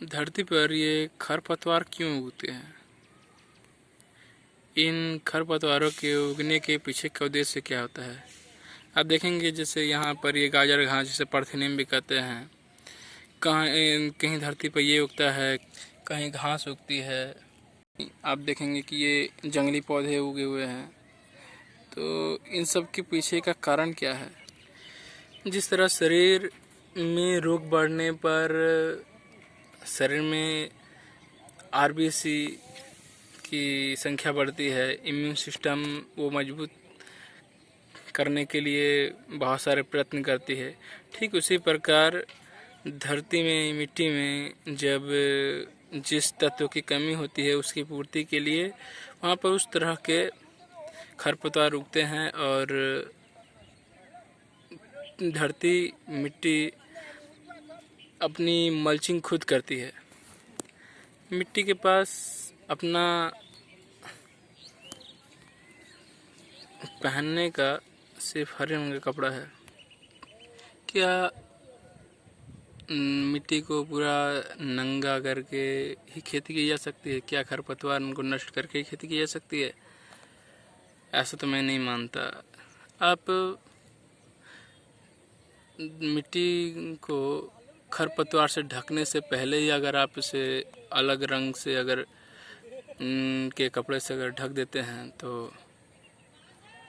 धरती पर ये खरपतवार क्यों उगते हैं? इन खरपतवारों के उगने के पीछे का उद्देश्य क्या होता है? आप देखेंगे जैसे यहाँ पर ये गाजर घास जिसे पार्थेनियम भी कहते हैं, कहीं धरती पर ये उगता है, कहीं घास उगती है। आप देखेंगे कि ये जंगली पौधे उगे हुए हैं। तो इन सब के पीछे का कारण क्या है? जिस तरह शरीर में रोग बढ़ने पर शरीर में आरबीसी की संख्या बढ़ती है, इम्यून सिस्टम वो मजबूत करने के लिए बहुत सारे प्रयत्न करती है। ठीक उसी प्रकार धरती में, मिट्टी में जब जिस तत्व की कमी होती है उसकी पूर्ति के लिए वहाँ पर उस तरह के खरपतवार उगते हैं और धरती, मिट्टी अपनी मल्चिंग खुद करती है। मिट्टी के पास अपना पहनने का सिर्फ हरे रंग का कपड़ा है। क्या मिट्टी को पूरा नंगा करके ही खेती की जा सकती है? क्या खरपतवार उनको नष्ट करके ही खेती की जा सकती है? ऐसा तो मैं नहीं मानता। आप मिट्टी को खरपतवार से ढकने से पहले ही अगर आप इसे अलग रंग से अगर के कपड़े से अगर ढक देते हैं तो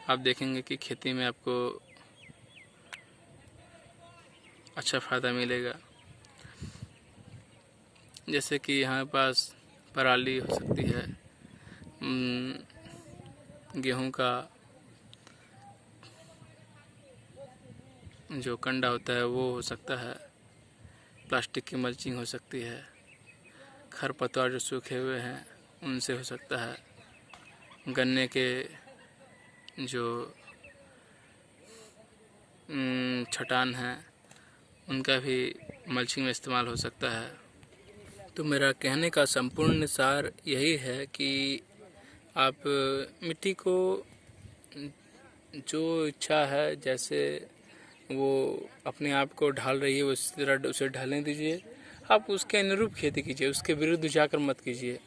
आप देखेंगे कि खेती में आपको अच्छा फ़ायदा मिलेगा। जैसे कि यहाँ पास पराली हो सकती है, गेहूं का जो कंडा होता है वो हो सकता है, प्लास्टिक की मल्चिंग हो सकती है, खरपतवार जो सूखे हुए हैं उनसे हो सकता है, गन्ने के जो छटान हैं उनका भी मल्चिंग में इस्तेमाल हो सकता है। तो मेरा कहने का संपूर्ण सार यही है कि आप मिट्टी को जो इच्छा है, जैसे वो अपने आप को ढाल रही है उस तरह उसे ढलने दीजिए। आप उसके अनुरूप खेती कीजिए, उसके विरुद्ध जाकर मत कीजिए।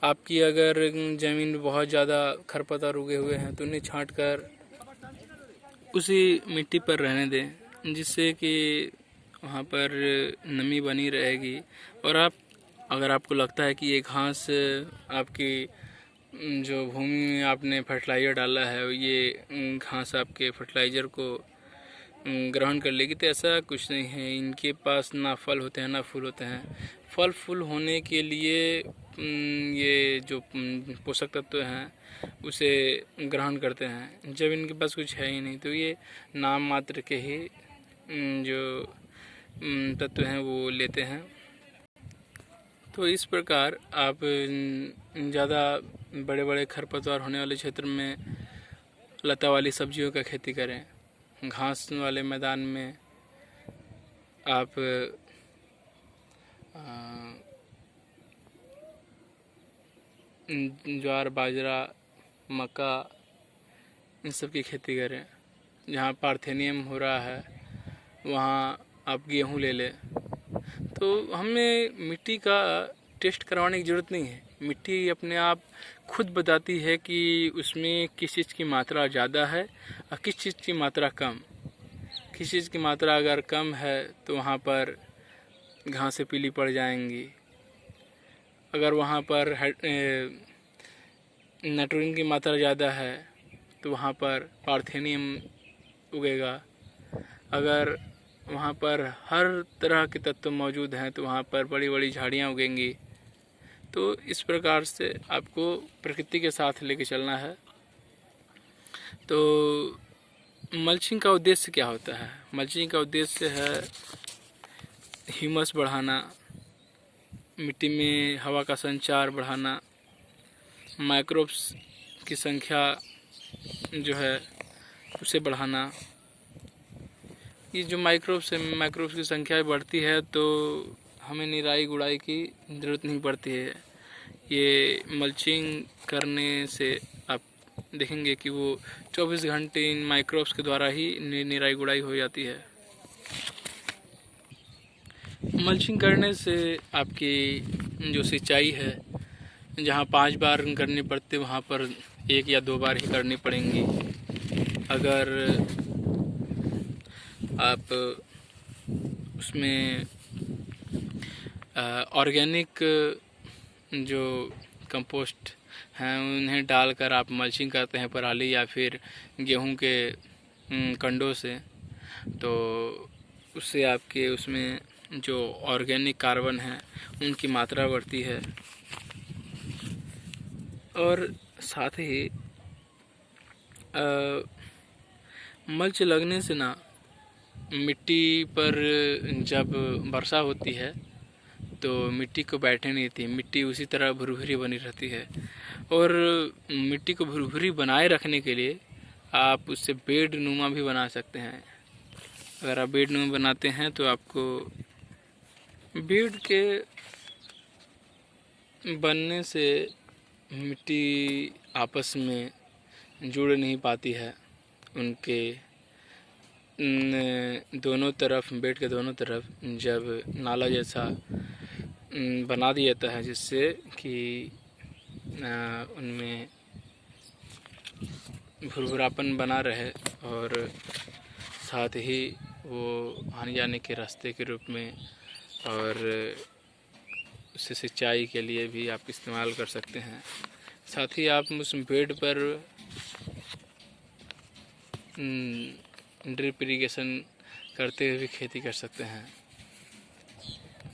आपकी अगर ज़मीन में बहुत ज़्यादा खरपतवार उगे हुए हैं तो उन्हें छांट कर उसी मिट्टी पर रहने दें, जिससे कि वहाँ पर नमी बनी रहेगी। और आप अगर आपको लगता है कि ये घास आपकी जो भूमि में आपने फर्टिलाइज़र डाला है ये घास आपके फर्टिलाइज़र को ग्रहण कर लेगी, तो ऐसा कुछ नहीं है। इनके पास ना फल होते हैं ना फूल होते हैं। फल फूल होने के लिए ये जो पोषक तत्व हैं उसे ग्रहण करते हैं। जब इनके पास कुछ है ही नहीं तो ये नाम मात्र के ही जो तत्व हैं वो लेते हैं। तो इस प्रकार आप ज़्यादा बड़े बड़े खरपतवार होने वाले क्षेत्र में लता वाली सब्जियों का खेती करें। घास वाले मैदान में आप ज्वार, बाजरा, मक्का इन सब की खेती करें। जहाँ पार्थेनियम हो रहा है वहाँ आप गेहूँ ले लें। तो हमें मिट्टी का टेस्ट करवाने की ज़रूरत नहीं है। मिट्टी अपने आप खुद बताती है कि उसमें किस चीज़ की मात्रा ज़्यादा है और किस चीज़ की मात्रा कम। किस चीज़ की मात्रा अगर कम है तो वहाँ पर घासें पीली पड़ जाएंगी। अगर वहाँ पर नाइट्रोजन की मात्रा ज़्यादा है तो वहाँ पर पार्थेनियम उगेगा। अगर वहाँ पर हर तरह के तत्व मौजूद हैं तो वहाँ पर बड़ी बड़ी झाड़ियाँ उगेंगी। तो इस प्रकार से आपको प्रकृति के साथ लेके चलना है। तो मल्चिंग का उद्देश्य क्या होता है? मल्चिंग का उद्देश्य है ह्यूमस बढ़ाना, मिट्टी में हवा का संचार बढ़ाना, माइक्रोब्स की संख्या जो है उसे बढ़ाना। ये जो माइक्रोब्स की संख्या बढ़ती है तो हमें निराई गुड़ाई की ज़रूरत नहीं पड़ती है। ये मल्चिंग करने से आप देखेंगे कि वो 24 घंटे इन माइक्रोब्स के द्वारा ही निराई गुड़ाई हो जाती है। मल्चिंग करने से आपकी जो सिंचाई है, जहाँ 5 बार करनी पड़ती वहाँ पर 1 या 2 बार ही करनी पड़ेंगी। अगर आप उसमें ऑर्गेनिक जो कंपोस्ट हैं उन्हें डालकर आप मल्चिंग करते हैं पराली या फिर गेहूं के कंडों से, तो उससे आपके उसमें जो ऑर्गेनिक कार्बन है उनकी मात्रा बढ़ती है। और साथ ही मल्च लगने से ना मिट्टी पर जब वर्षा होती है तो मिट्टी को बैठने नहीं देती, मिट्टी उसी तरह भुरभुरी बनी रहती है। और मिट्टी को भुरभुरी बनाए रखने के लिए आप उससे बेड नुमा भी बना सकते हैं। अगर आप बेड नुमा बनाते हैं तो आपको बेड के बनने से मिट्टी आपस में जुड़ नहीं पाती है, उनके दोनों तरफ, बेड के दोनों तरफ जब नाला जैसा बना दिया जाता है जिससे कि उनमें भुरभुरापन बना रहे और साथ ही वो आने जाने के रास्ते के रूप में और उससे सिंचाई के लिए भी आप इस्तेमाल कर सकते हैं। साथ ही आप उस बेड पर ड्रिप इरिगेशन करते हुए भी खेती कर सकते हैं।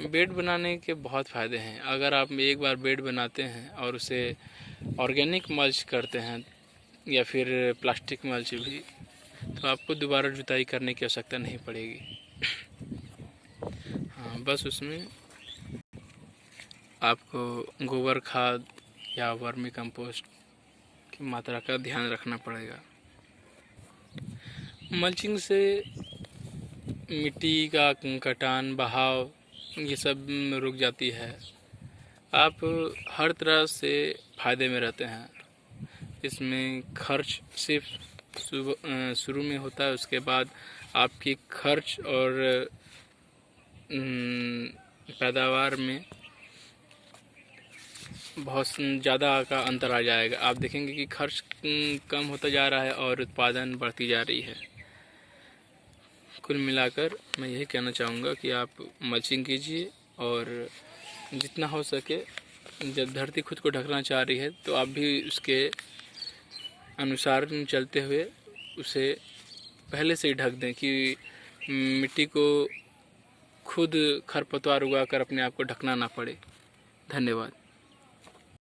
बेड बनाने के बहुत फ़ायदे हैं। अगर आप एक बार बेड बनाते हैं और उसे ऑर्गेनिक मल्च करते हैं या फिर प्लास्टिक मल्च भी, तो आपको दोबारा जुताई करने की आवश्यकता नहीं पड़ेगी। हाँ, बस उसमें आपको गोबर खाद या वर्मी कंपोस्ट की मात्रा का ध्यान रखना पड़ेगा। मल्चिंग से मिट्टी का कटान, बहाव ये सब रुक जाती है। आप हर तरह से फ़ायदे में रहते हैं। इसमें खर्च सिर्फ शुरू में होता है, उसके बाद आपकी खर्च और पैदावार में बहुत ज़्यादा का अंतर आ जाएगा। आप देखेंगे कि खर्च कम होता जा रहा है और उत्पादन बढ़ती जा रही है। कुल मिलाकर मैं यही कहना चाहूँगा कि आप मल्चिंग कीजिए और जितना हो सके, जब धरती खुद को ढकना चाह रही है तो आप भी उसके अनुसार चलते हुए उसे पहले से ही ढक दें कि मिट्टी को खुद खरपतवार उगाकर अपने आप को ढकना ना पड़े। धन्यवाद।